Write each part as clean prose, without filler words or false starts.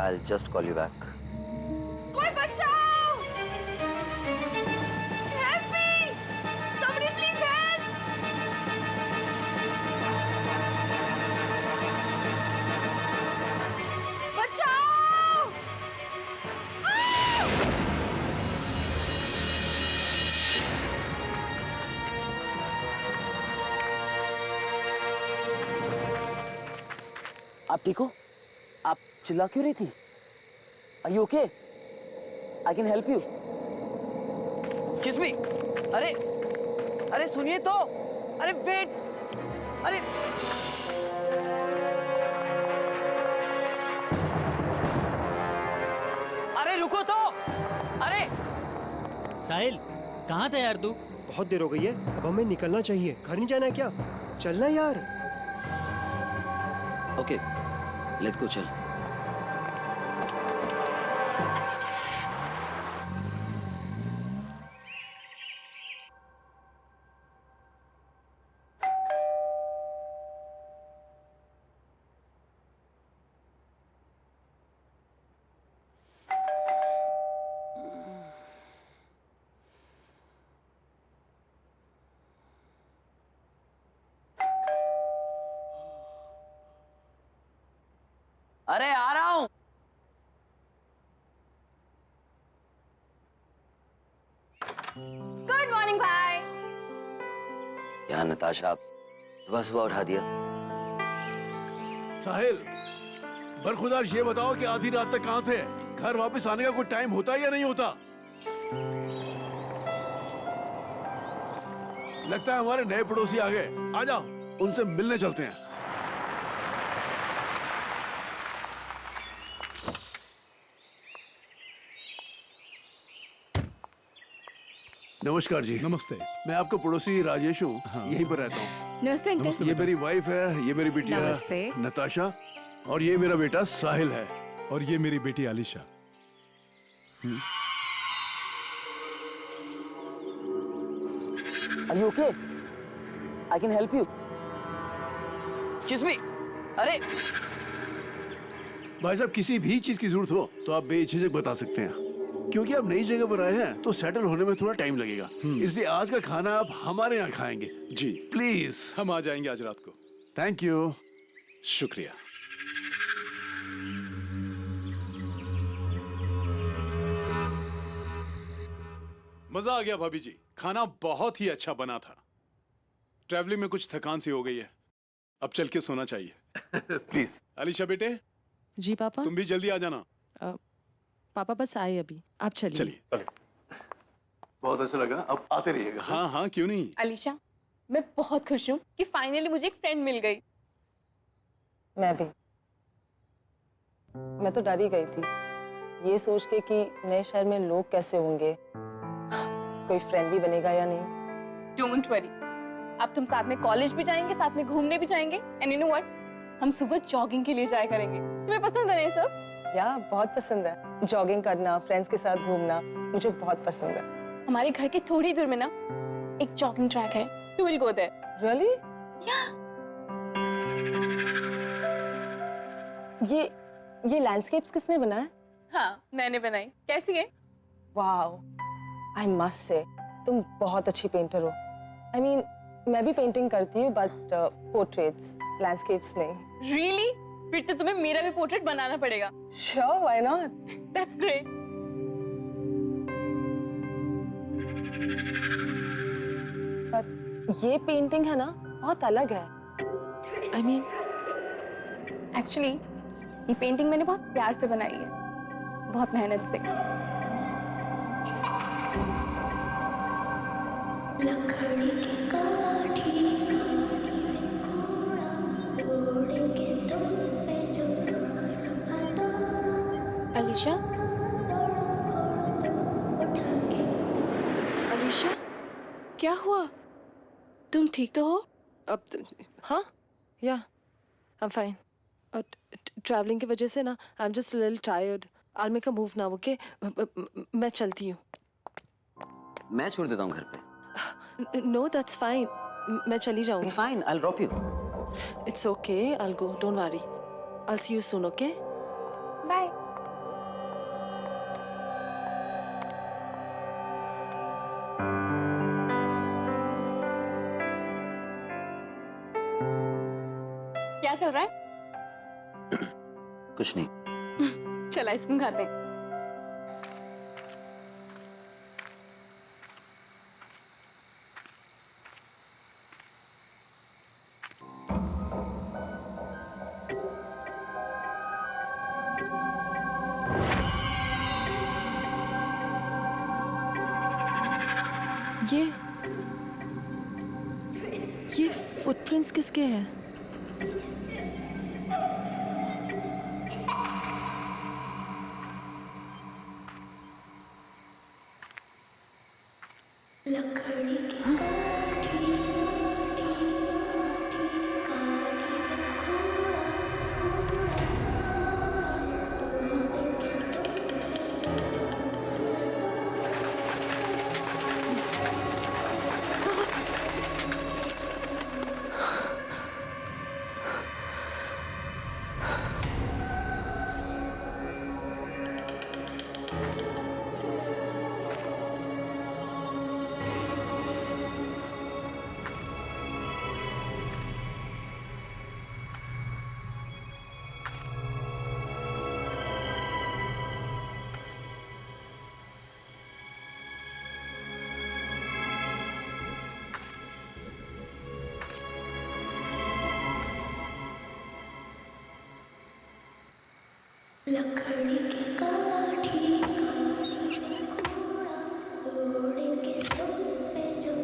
I'll just call you back. कोई बचाओ! Help me! Somebody please help! बचाओ! आप ठीक हो? आप चिल्ला क्यों रही थी? Are you okay? I can help you. Excuse me. अरे सुनिए तो. अरे wait. अरे रुको तो. अरे साहिल, कहाँ था यार तू? बहुत देर हो गई है, अब हमें निकलना चाहिए। घर नहीं जाना है क्या? चलना यार। Okay, let's go. चल. अरे आ रहा हूं. Good morning, भाई. यार नताशा, आप सुबह सुबह उठा दिया. साहिल, बरखुदार ये बताओ कि आधी रात तक कहाँ थे? घर वापस आने का कोई टाइम होता है या नहीं होता? लगता है हमारे नए पड़ोसी आ गए. आ जाओ, उनसे मिलने चलते हैं. नमस्कार जी. नमस्ते. मैं आपका पड़ोसी राजेश हूँ. हाँ. यहीं पर रहता हूँ. नमस्ते अंकल. ये मेरी वाइफ है, ये मेरी बिटिया नमस्ते. नताशा, और ये मेरा बेटा साहिल है. और ये मेरी बेटी Alisha. Are you okay? I can help you. Excuse me. अरे भाई साहब, किसी भी चीज की जरूरत हो तो आप बेझिझक बता सकते हैं, क्योंकि आप नई जगह पर आए हैं तो सेटल होने में थोड़ा टाइम लगेगा. इसलिए आज का खाना आप हमारे यहाँ खाएंगे. जी, प्लीज. हम आ जाएंगे आज रात को. Thank you. शुक्रिया. मजा आ गया भाभी जी. खाना बहुत ही अच्छा बना था. ट्रैवलिंग में कुछ थकान सी हो गई है. अब चल के सोना चाहिए. प्लीज. अलीशा बेटे, जी पापा. तुम भी जल्दी आ जाना. पापा बस आए अभी, आप चलिए. चलिए. बहुत अच्छा लगा. अब आते रहिएगा. हाँ हाँ, क्यों नहीं. अलीशा, मैं बहुत खुश हूँ कि फाइनली मुझे एक फ्रेंड मिल गई. मैं भी. मैं तो डर ही गई थी, ये सोच के कि नए शहर में लोग कैसे होंगे, कोई फ्रेंड भी बनेगा या नहीं. डोंट वरी, अब तुम साथ में कॉलेज भी जाएंगे, साथ में घूमने भी जाएंगे. एंड यू नो व्हाट, हम सुबह जॉगिंग के लिए जाया करेंगे. तुम्हें पसंद है ना ये सब? या बहुत पसंद है. जॉगिंग करना, फ्रेंड्स के साथ घूमना मुझे बहुत पसंद है. हमारे घर के थोड़ी दूर में ना एक जॉगिंग ट्रैक है. You will go there. Really? ये लैंडस्केप्स किसने बनाया? हाँ, मैंने बनाई. कैसी है? वाओ, आई मस्ट से तुम बहुत अच्छी पेंटर हो. आई मीन, मैं भी पेंटिंग करती हूँ, बट पोर्ट्रेट्स, लैंडस्केप्स नहीं. रियली? फिर तो तुम्हें मेरा भी पोर्ट्रेट बनाना पड़ेगा. Sure, why not. That's great. पर ये पेंटिंग है ना, बहुत अलग है. आई मीन, एक्चुअली ये पेंटिंग मैंने बहुत प्यार से बनाई है, बहुत मेहनत से. लकड़ी की काठी में घोड़ा दौड़ेंगे तुम पे जो अलीशा, अलीशा, क्या हुआ? तुम ठीक तो हो? अब हाँ, या आई एम फाइन. ट्रैवलिंग की वजह से ना I am just little tired. I will make a move now. Okay, मैं चलती हूँ. मैं छोड़ देता हूँ घर पे. No, that's fine. मैं चली जाऊंगी. It's fine. I'll drop you. It's okay. I'll go. Don't worry. I'll see you soon. Okay? Bye. क्या चल रहा है? कुछ नहीं। चल आइसक्रीम खाते हैं। ये फुटप्रिंट्स किसके हैं? लकड़ी की काठी काठी काठी लकड़ी की काठी काठी में घोड़ा दौड़ेंगे तुम पे जो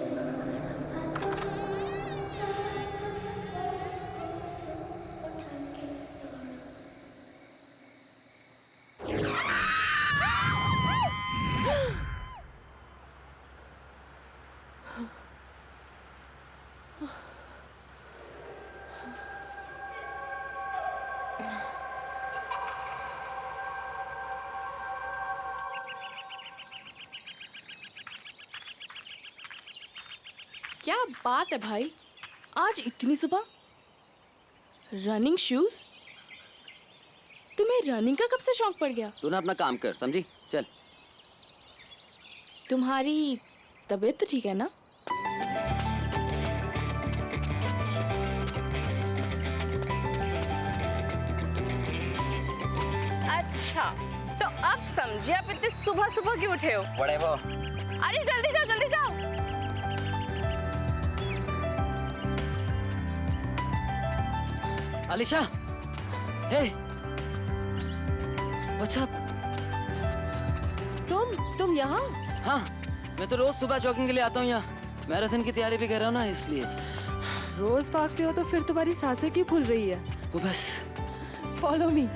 क्या बात है भाई, आज इतनी सुबह रनिंग शूज? तुम्हें रनिंग का कब से शौक पड़ गया? तू ना अपना काम कर, समझी? चल। तुम्हारी तबीयत तो ठीक है ना? अच्छा, तो अब समझे आप इतने सुबह सुबह क्यों उठे हो? Whatever. अरे जल्दी जाओ, जल्दी जाओ। Alisha, hey, what's up? तुम यहाँ? हाँ, मैं तो रोज सुबह जॉगिंग के लिए आता हूँ यहाँ। मैराथन की तैयारी भी कर रहा हूँ ना, इसलिए। रोज भागते हो तो फिर तुम्हारी सांसें क्यों फूल रही है? वो बस। Follow me.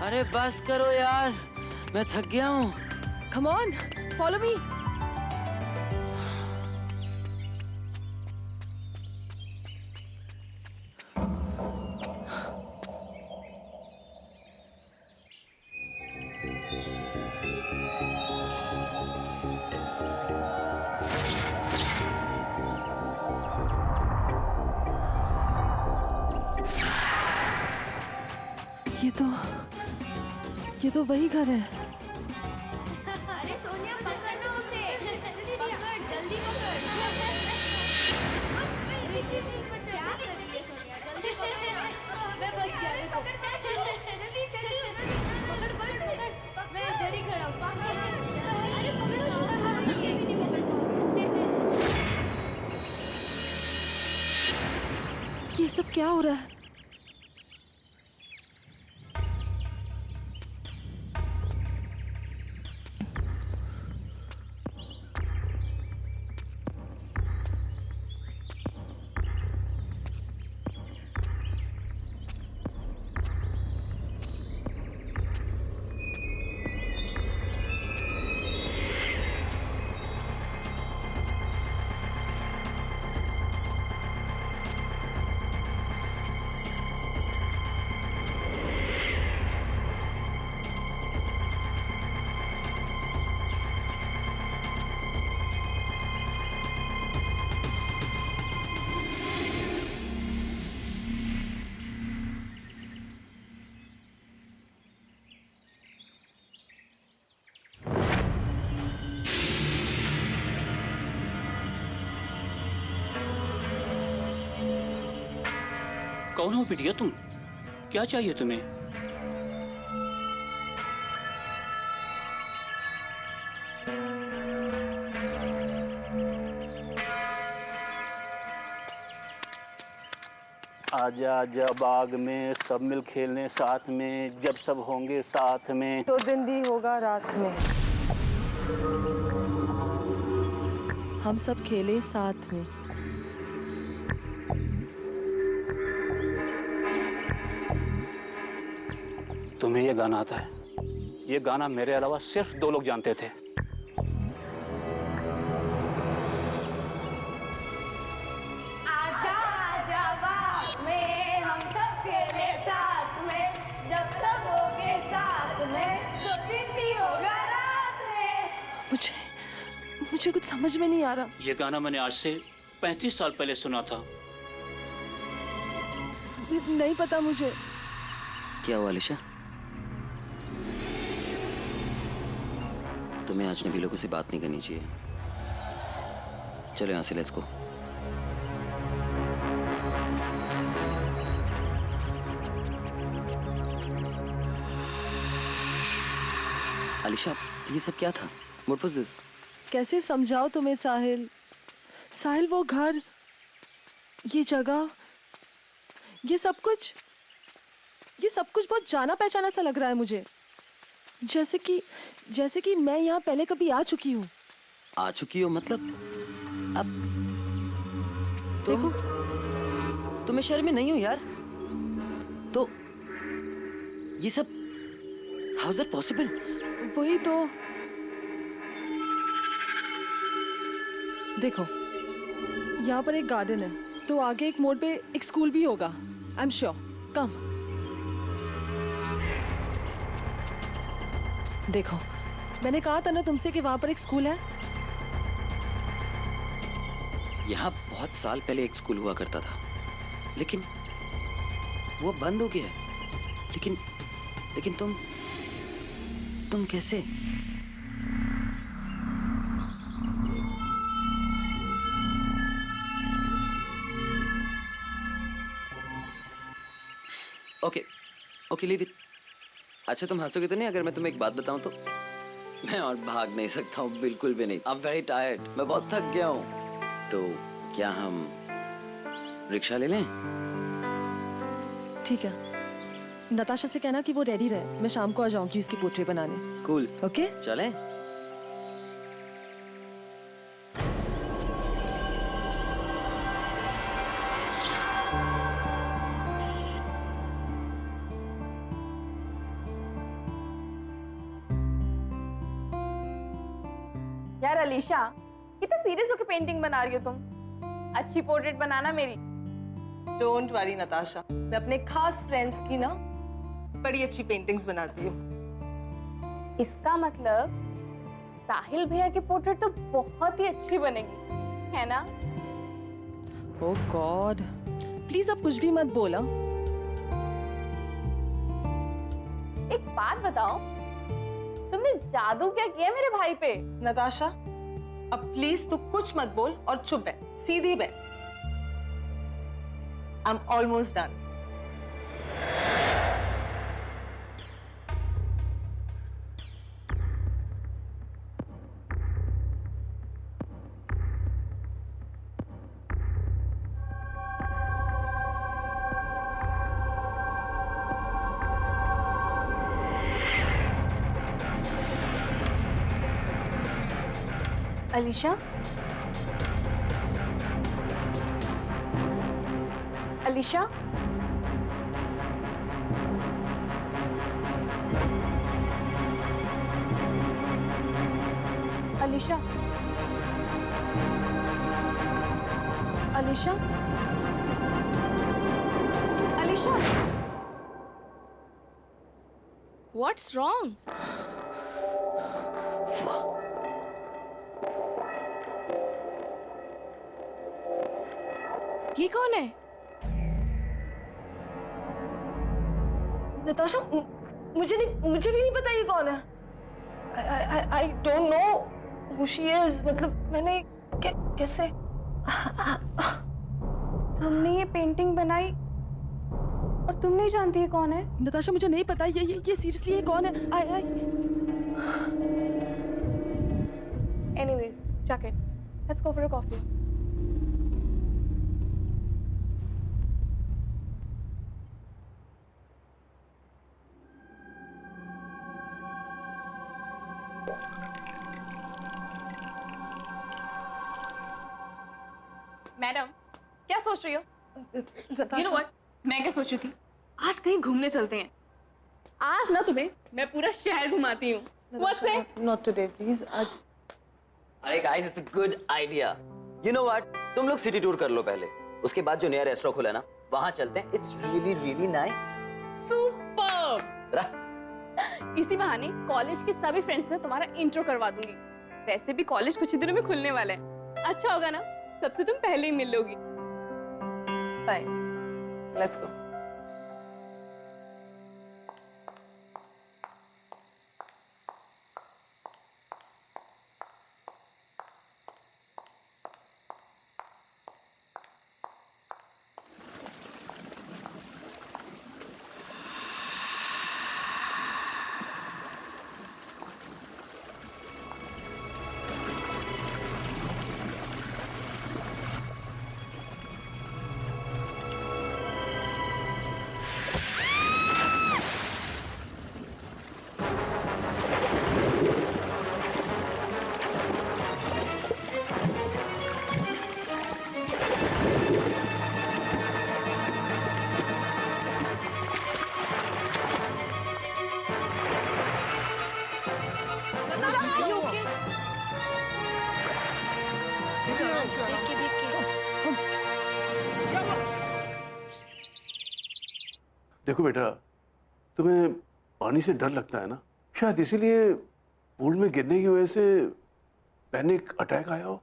अरे बस करो यार, मैं थक गया हूँ। Come on, follow me. ये तो वही घर है। अरे सोनिया पकड़ ना उसे, पकड़ जल्दी पकड़। क्या कर रही है सोनिया, जल्दी पकड़। मैं बच गया, पकड़ जल्दी जल्दी पकड़, बस पकड़, मैं इधर ही खड़ा हूँ। अरे पकड़ो, ये भी नहीं पकड़ पाऊंगी। ये सब क्या हो रहा है? कौन हो बिटिया तुम? क्या चाहिए तुम्हें? आजा आजा बाग में सब मिल खेलने साथ में, जब सब होंगे साथ में। तो दिन भी होगा रात में, हम सब खेले साथ में। तुम्हें ये गाना आता है? ये गाना मेरे अलावा सिर्फ 2 लोग जानते थे। आजा आजा बाग में हम सब खेले साथ में, जब सब होंगे साथ में, तो दिन भी होगा रात में। मुझे कुछ समझ में नहीं आ रहा। ये गाना मैंने आज से 35 साल पहले सुना था। नहीं पता मुझे। क्या हुआ अलीशा? तुम्हें अजनबी लोगों से बात नहीं करनी चाहिए। चलो यहाँ से, लेट्स गो। अलीशा, ये सब क्या था? What was this? कैसे समझाओ तुम्हें साहिल? साहिल, वो घर, ये जगह, ये सब कुछ बहुत जाना पहचाना सा लग रहा है मुझे। जैसे कि मैं यहाँ पहले कभी आ चुकी हूँ। आ चुकी हो मतलब? अब देखो, तुम्हें शर्म नहीं हो यार? तो ये सब हाउ इज इट पॉसिबल? वही तो। देखो, यहाँ पर एक गार्डन है, तो आगे एक मोड़ पे एक स्कूल भी होगा। I am sure. कम देखो, मैंने कहा था ना तुमसे कि वहां पर एक स्कूल है। यहाँ बहुत साल पहले एक स्कूल हुआ करता था, लेकिन वो बंद हो गया है। लेकिन तुम कैसे? Okay, leave it. अच्छा, तुम हंसोगे तो नहीं अगर मैं तुम्हें एक बात बताऊं तो? मैं और भाग नहीं सकता हूँ, बिल्कुल भी नहीं। आई एम वेरी टायर्ड, मैं बहुत थक गया हूँ। तो क्या हम रिक्शा ले लें? ठीक है, नताशा से कहना कि वो रेडी रहे, मैं शाम को आ जाऊंगी उसकी पोर्ट्रेट बनाने। Cool, okay? चलें? यार अलीशा, कितने सीरियस होकर पेंटिंग बना रही हो तुम? अच्छी पोर्ट्रेट बनाना मेरी। डोंट वरी नताशा, मैं अपने खास फ्रेंड्स की ना बड़ी अच्छी पेंटिंग्स बनाती हूँ। इसका मतलब साहिल भैया की पोर्ट्रेट तो बहुत ही अच्छी बनेगी, है ना? ओह गॉड, प्लीज अब कुछ भी मत बोला। एक बात बताओ, तुमने जादू क्या किया मेरे भाई पे? नताशा, अब प्लीज तू कुछ मत बोल और चुप बैठ, सीधी बैठ। I am almost done. Alisha, Alisha, Alisha, Alisha, Alisha, What's wrong? ये कौन है? नताशा, मुझे भी नहीं पता ये कौन है। I don't know who she is। मतलब मैंने कैसे? तुमने ये पेंटिंग बनाई और तुम नहीं जानती है कौन है? नताशा मुझे नहीं पता ये सीरियसली ये कौन है? आई Anyways, chuck it. Let's go for a coffee. Madam, क्या सोच रही हो? You know what? मैं क्या सोच रही थी? आज कहीं घूमने चलते हैं। आज ना तुम्हें मैं पूरा शहर घुमाती हूँ। What's it? Not today, please. आज अरे guys, it's a good idea. You know what, तुम लोग सिटी टूर कर लो पहले, उसके बाद जो नया रेस्टोरेंट खुला है ना, वहां चलते हैं। It's really really nice. Super. इसी बहाने कॉलेज के सभी फ्रेंड्स से तुम्हारा इंट्रो करवा दूंगी। वैसे भी कॉलेज कुछ ही दिनों में खुलने वाला है। अच्छा होगा ना, सबसे तुम पहले ही मिल लोगी। fine. Let's go. देखो बेटा, तुम्हें पानी से डर लगता है ना, शायद इसीलिए पूल में गिरने की वजह से पैनिक अटैक आया हो।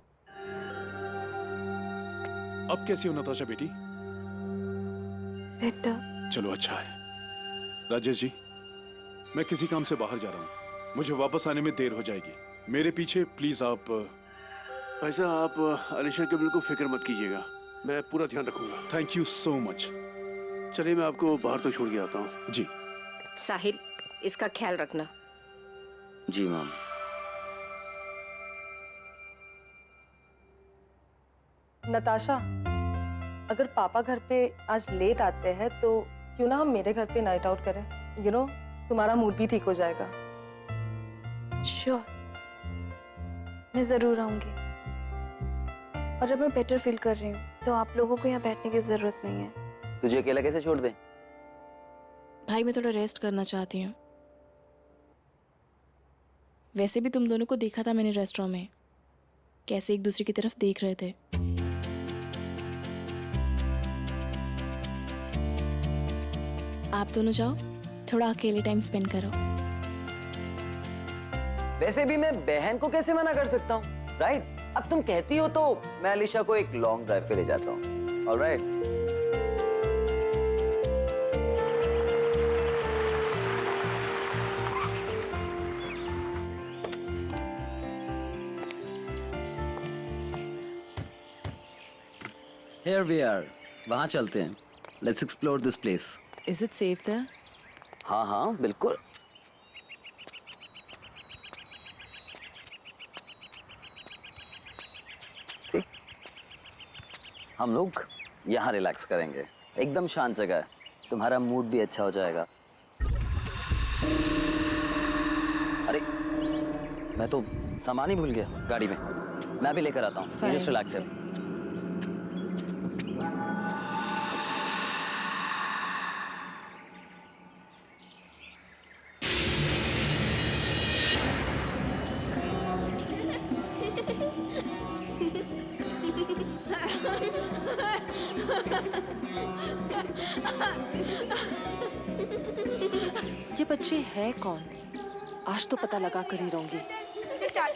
अब कैसी हो नताशा बेटी? बेटा। चलो अच्छा है। राजेश जी, मैं किसी काम से बाहर जा रहा हूँ, मुझे वापस आने में देर हो जाएगी। मेरे पीछे प्लीज आप। ऐसा आप अलीशा के बिल्कुल फिक्र मत कीजिएगा, मैं पूरा ध्यान रखूंगा। Thank you so much. चलिए मैं आपको बाहर तक छोड़ के आता हूँ। जी। साहिल, इसका ख्याल रखना। जी मैम। नताशा, अगर पापा घर पे आज लेट आते हैं तो क्यों ना हम मेरे घर पे नाइट आउट करें? यू नो, तुम्हारा मूड भी ठीक हो जाएगा। श्योर, मैं जरूर आऊंगी। और अब मैं बेटर फील कर रही हूँ, तो आप लोगों को यहाँ बैठने की जरूरत नहीं है। तुझे अकेला कैसे छोड़ दें? भाई मैं थोड़ा रेस्ट करना चाहती हूँ। वैसे भी तुम दोनों को देखा था मैंने रेस्टोरेंट में, कैसे एक दूसरे की तरफ देख रहे थे। आप दोनों जाओ, थोड़ा अकेले टाइम स्पेंड करो। वैसे भी मैं बहन को कैसे मना कर सकता हूँ, राइट? अब तुम कहती हो तो मैं अलीशा को एक लॉन्ग ड्राइव पे ले जाता हूँ। ऑलराइट। Here we are. वहाँ चलते हैं। Let's explore this place. Is it safe there? हाँ हाँ बिल्कुल। See? हम लोग यहाँ रिलैक्स करेंगे, एकदम शांत जगह है, तुम्हारा मूड भी अच्छा हो जाएगा। अरे मैं तो सामान ही भूल गया गाड़ी में, मैं भी लेकर आता हूँ। जस्ट रिलैक्स है। ये बच्चे हैं कौन? आज तो पता लगा कर ही रहूंगी। चल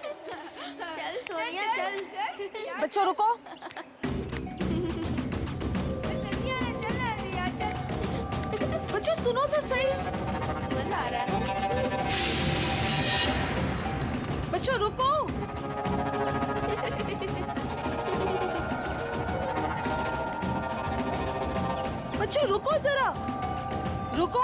सोनिया चल। बच्चों रुको। बच्चों सुनो तो सही। मजा आ रहा है। बच्चों रुको। बच्चों रुको जरा। रुको।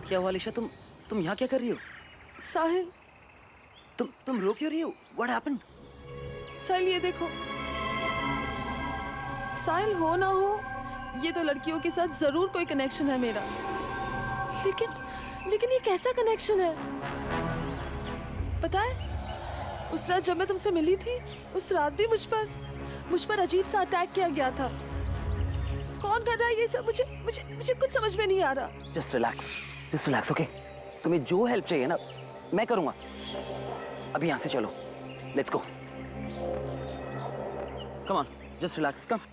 क्या हुआ अलीशा? तुम यहाँ क्या कर रही हो? साहिल, तुम रो क्यों रही हो? What happened? साहिल ये देखो। साहिल हो ना हो, ये तो लड़कियों के साथ जरूर कोई कनेक्शन है मेरा। लेकिन ये कैसा कनेक्शन है? पता है, उस रात जब मैं तुमसे मिली थी, उस रात भी मुझ पर अजीब सा अटैक किया गया था। कौन कर रहा है ये सब? मुझे कुछ समझ में नहीं आ रहा। Just relax, okay? तुम्हें जो हेल्प चाहिए ना, मैं करूँगा। अभी यहाँ से चलो। Let's go. Come on, just relax. Come.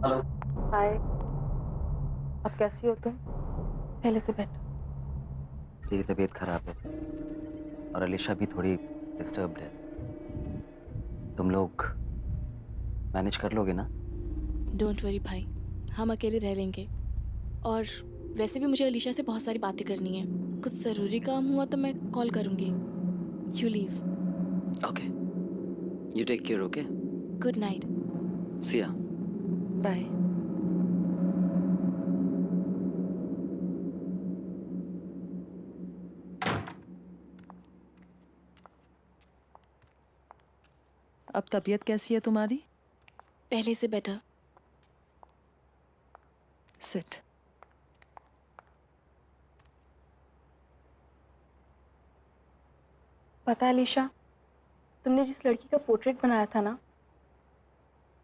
Hello. Hi. अब कैसी हो तुम? पहले से बेटर। तेरी तबीयत खराब है और अलीशा भी थोड़ी डिस्टर्ब्ड है। तुम लोग मैनेज कर लोगे ना? डोंट वरी भाई, हम अकेले रह लेंगे। और वैसे भी मुझे अलीशा से बहुत सारी बातें करनी है। कुछ ज़रूरी काम हुआ तो मैं कॉल करूँगी। You leave. Okay, you take care. Okay, good night. See ya. Bye. अब तबीयत कैसी है तुम्हारी? पहले से बेटर। सिट। पता है अलीशा, तुमने जिस लड़की का पोर्ट्रेट बनाया था ना,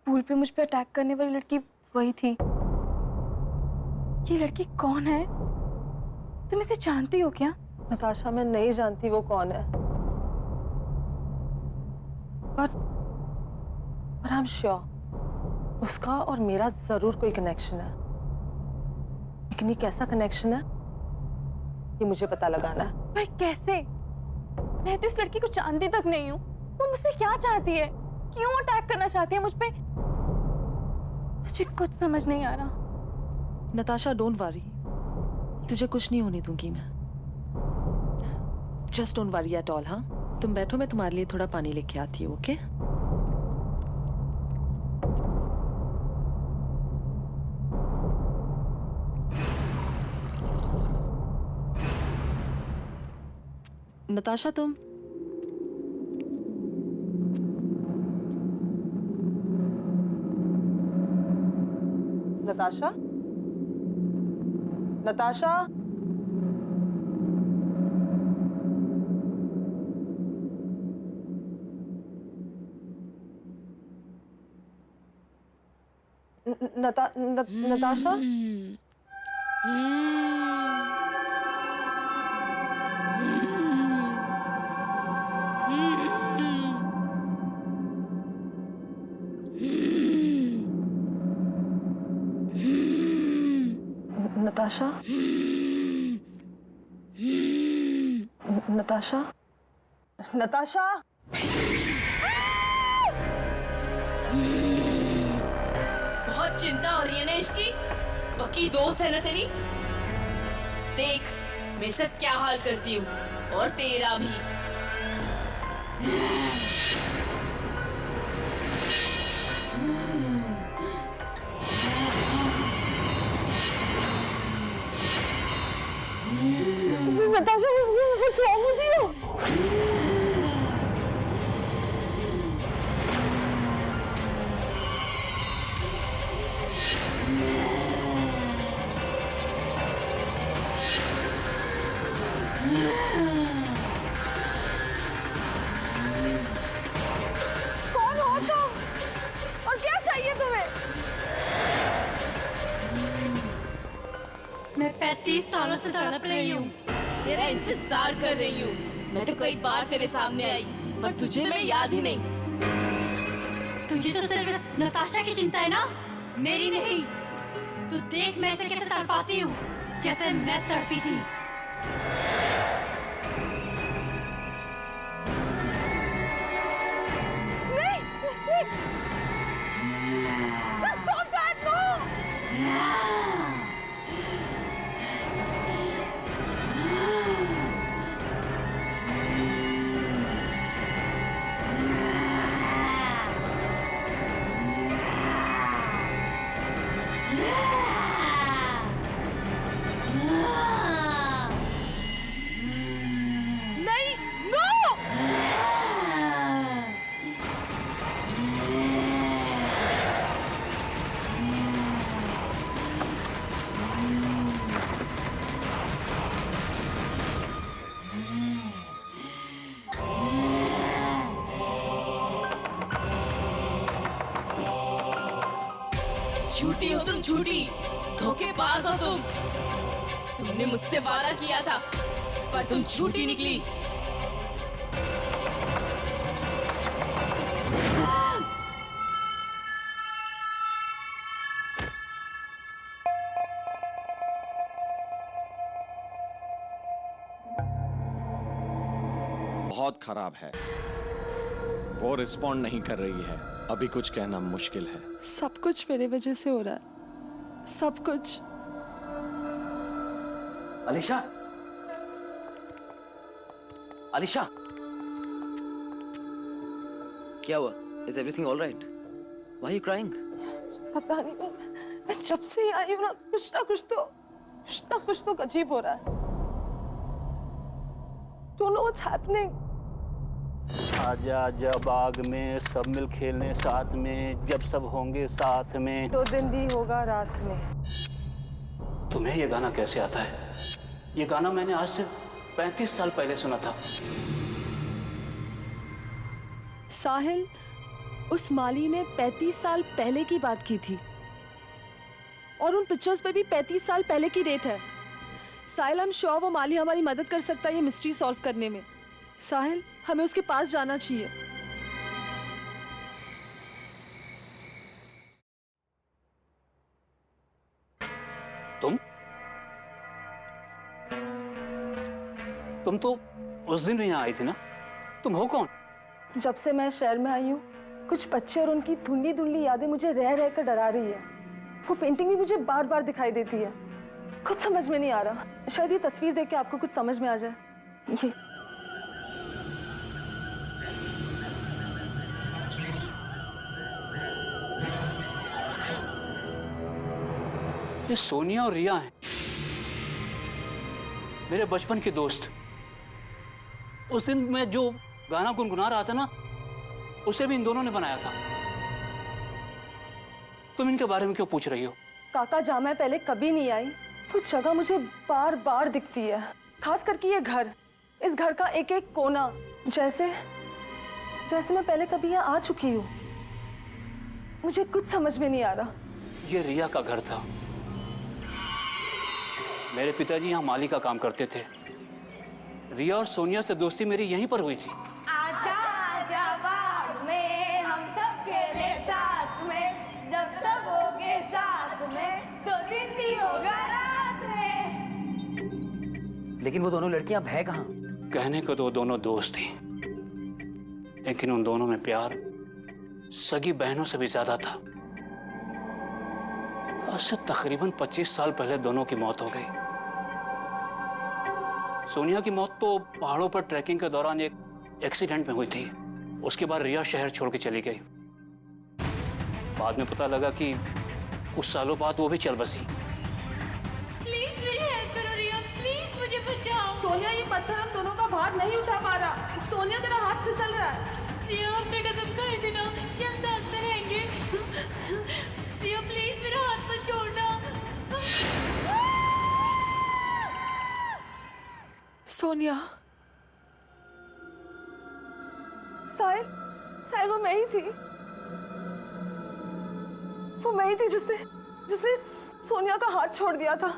पूल पे मुझ पे अटैक करने वाली लड़की वही थी। ये लड़की कौन है? तुम इसे जानती हो क्या? नताशा, मैं नहीं जानती वो कौन है, पर आई एम श्योर उसका और मेरा जरूर कोई कनेक्शन है। लेकिन ये कैसा कनेक्शन है, ये मुझे पता लगाना है। पर कैसे? मैं तो इस लड़की को जानती तक नहीं हूँ। वो मुझसे क्या चाहती है? क्यों अटैक करना चाहती है मुझ पे? मुझे कुछ समझ नहीं आ रहा। नताशा, डोंट वरी, तुझे कुछ नहीं होने दूंगी मैं। Just don't worry at all. हाँ, तुम बैठो, मैं तुम्हारे लिए थोड़ा पानी लेके आती हूँ। ओके? नताशा, तुम नताशा, नताशा, नताशा, नताशा, नताशा, नताशा, बहुत चिंता हो रही है ना इसकी? पक्की दोस्त है ना तेरी? देख मैं इसका क्या हाल करती हूँ, और तेरा भी। Natasha, what's wrong with you? कौन हो तुम? और क्या चाहिए तुम्हें? मैं 35 सालों से तड़प रही हूँ। तेरा इंतजार कर रही हूँ। मैं तो कई बार तेरे सामने आई, पर तुझे मैं याद ही नहीं। तुझे तो सिर्फ नताशा की चिंता है ना, मेरी नहीं। तू देख मैं इसे कैसे तड़पाती हूँ, जैसे मैं तड़पी थी। Just stop that! No! नहीं, no! झूठी हो तुम, झूठी, धोखेबाज हो तुम। तुमने मुझसे वादा किया था, पर तुम झूठी निकली। बहुत खराब है, वो रिस्पॉन्ड नहीं कर रही है। अभी कुछ कहना मुश्किल है। सब कुछ मेरे वजह से हो रहा है, सब कुछ। अलीशा, अलीशा, क्या हुआ? Is everything all right? Why are you crying? पता नहीं, मैं जब से आई हूँ ना, कुछ ना कुछ तो अजीब हो रहा है। Don't know what's happening. आजा आजा बाग में सब मिल खेलने साथ में, जब सब होंगे साथ में। 2 दिन भी होगा रात में। तुम्हें ये गाना कैसे आता है? ये गाना मैंने आज से 35 साल पहले सुना था। साहिल, उस माली ने 35 साल पहले की बात की थी, और उन पिक्चर्स पे भी 35 साल पहले की डेट है। साहिल, हम श्योर वो माली हमारी मदद कर सकता है ये मिस्ट्री सॉल्व करने में। साहिल, हमें उसके पास जाना चाहिए। तुम तो उस दिन भी यहाँ आई थी ना? तुम हो कौन? जब से मैं शहर में आई हूँ, कुछ बच्चे और उनकी धुंधली धुंधली यादें मुझे रह रह कर डरा रही है। वो पेंटिंग भी मुझे बार बार दिखाई देती है। कुछ समझ में नहीं आ रहा। शायद ये तस्वीर देख के आपको कुछ समझ में आ जाए। ये सोनिया और रिया हैं, मेरे बचपन के दोस्त। उस दिन मैं जो गाना गुनगुना रहा था ना, उसे भी इन दोनों ने बनाया था। तुम इनके बारे में क्यों पूछ रही हो? काका जहाँ मैं पहले कभी नहीं आई, वो जगह मुझे बार बार दिखती है। खास करके ये घर, इस घर का एक एक कोना, जैसे जैसे मैं पहले कभी यहाँ आ चुकी हूँ। मुझे कुछ समझ में नहीं आ रहा। ये रिया का घर था। मेरे पिताजी यहाँ माली का काम करते थे। रिया और सोनिया से दोस्ती मेरी यहीं पर हुई थी। आजा आजा बाग में हम सब खेले साथ में, जब सब होगे साथ में तो दिन भी होगा रात में। लेकिन वो दोनों लड़कियां अब है कहाँ? कहने को तो दोनों दोस्त थी, लेकिन उन दोनों में प्यार सगी बहनों से भी ज्यादा था। आज से तकरीबन 25 साल पहले दोनों की मौत हो गई। सोनिया की मौत तो पहाड़ों पर ट्रैकिंग के दौरान एक एक्सीडेंट में हुई थी। उसके बाद रिया शहर छोड़ के चली गई। बाद में पता लगा कि कुछ सालों बाद वो भी चल बसी। प्लीज मेरी हेल्प करो रिया, प्लीज मुझे बचाओ। सोनिया, ये पत्थर हम दोनों का भार नहीं उठा पा रहा। सोनिया, तेरा हाथ फिसल रहा है। रिया, हमने कसम खाई थी ना कि हम साथ में रहेंगे। रिया प्लीज मेरा हाथ मत छोड़ना। सोनिया, साहिल, साहिल वो मैं ही थी। वो मैं ही थी जिसने सोनिया का हाथ छोड़ दिया था।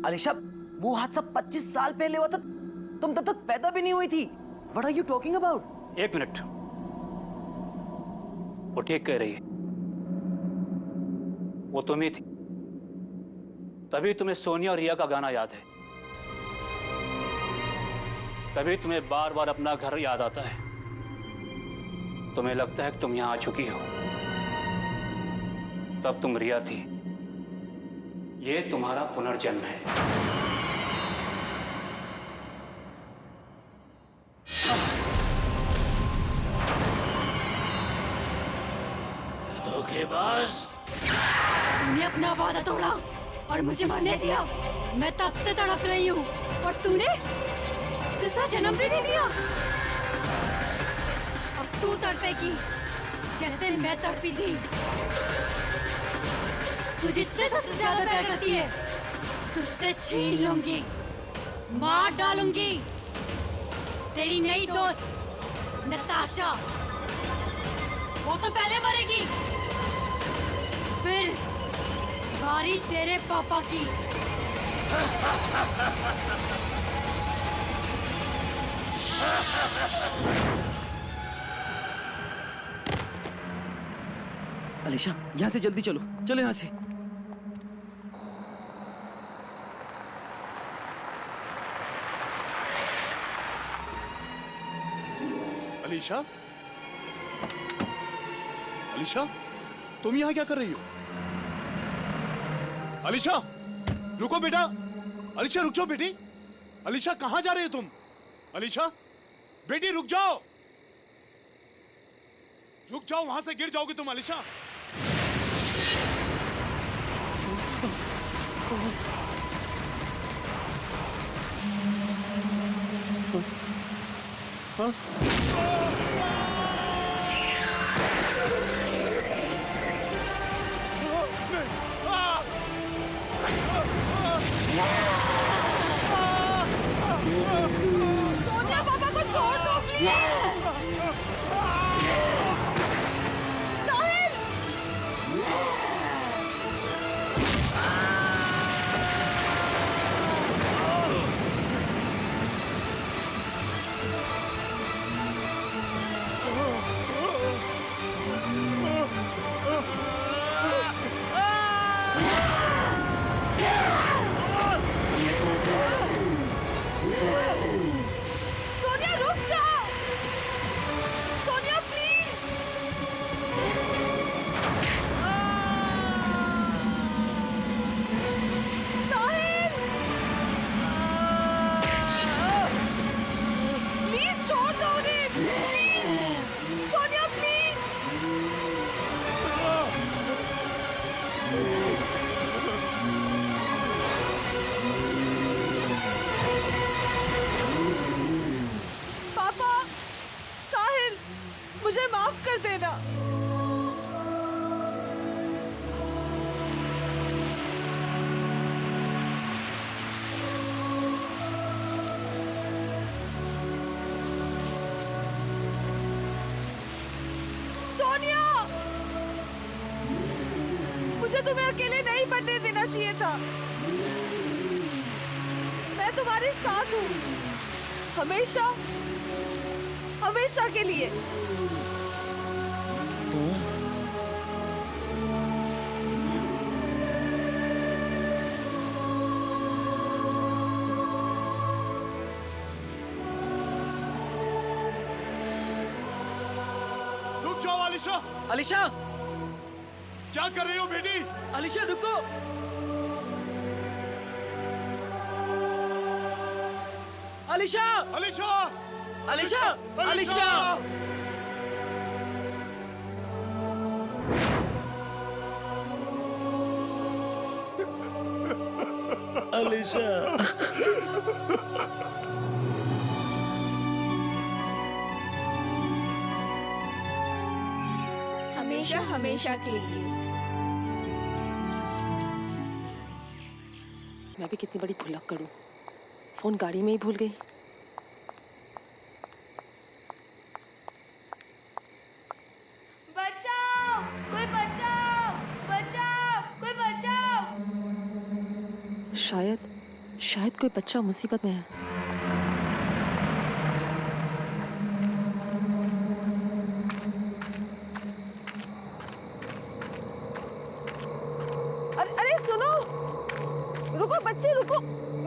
अलीशा, वो हादसा 25 साल पहले हुआ था। तुम तब तक पैदा भी नहीं हुई थी। What are you talking about? एक मिनट, वो ठीक कह रही है। वो तुम ही थी, तभी तुम्हें सोनिया और रिया का गाना याद है। तभी तुम्हें बार बार अपना घर याद आता है। तुम्हें लगता है कि तुम यहां आ चुकी हो। तब तुम रिया थी। ये तुम्हारा पुनर्जन्म है। धोखेबाज, तुमने अपना वादा तोड़ा और मुझे मरने दिया। मैं तब से तड़प रही हूँ और तूने दूसरा जन्म भी नहीं लिया। अब तू तड़पेगी जैसे मैं तड़पी थी। तू जिससे सबसे ज्यादा प्यार करती है, तुझसे छीन लूंगी, मार डालूंगी। तेरी नई दोस्त नताशा, वो तो पहले मरेगी, फिर बारी तेरे पापा की। अलीशा, यहाँ से जल्दी चलो, चलो यहाँ से। अलीशा, अलीशा, तुम यहाँ क्या कर रही हो? अलीशा, रुको बेटा। अलीशा रुक जाओ बेटी। अलीशा, कहाँ जा रही हो तुम? अलीशा, बेटी रुक जाओ, रुक जाओ, वहां से गिर जाओगी तुम। अलीशा, सोनिया, पापा को छोड़ दो प्लीज। साहिल, मुझे माफ कर देना। सोनिया, मुझे तुम्हें अकेले नहीं बनने देना चाहिए था। मैं तुम्हारे साथ हूँ, हमेशा, हमेशा के लिए। रुक जाओ अलीशा। अलीशा, क्या कर रही हो बेटी? अलीशा रुको। अलीशा, अलीशा, अलीशा, अलीशा। अलीशा। हमेशा हमेशा के लिए। मैं भी कितनी बड़ी भुलक्कड़ करूं, फोन गाड़ी में ही भूल गई। बचाओ, कोई बचाओ, बचाओ, कोई बचाओ। शायद कोई बच्चा मुसीबत में है। अरे सुनो, रुको बच्चे रुको,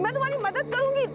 मैं तुम्हारी मदद करूंगी।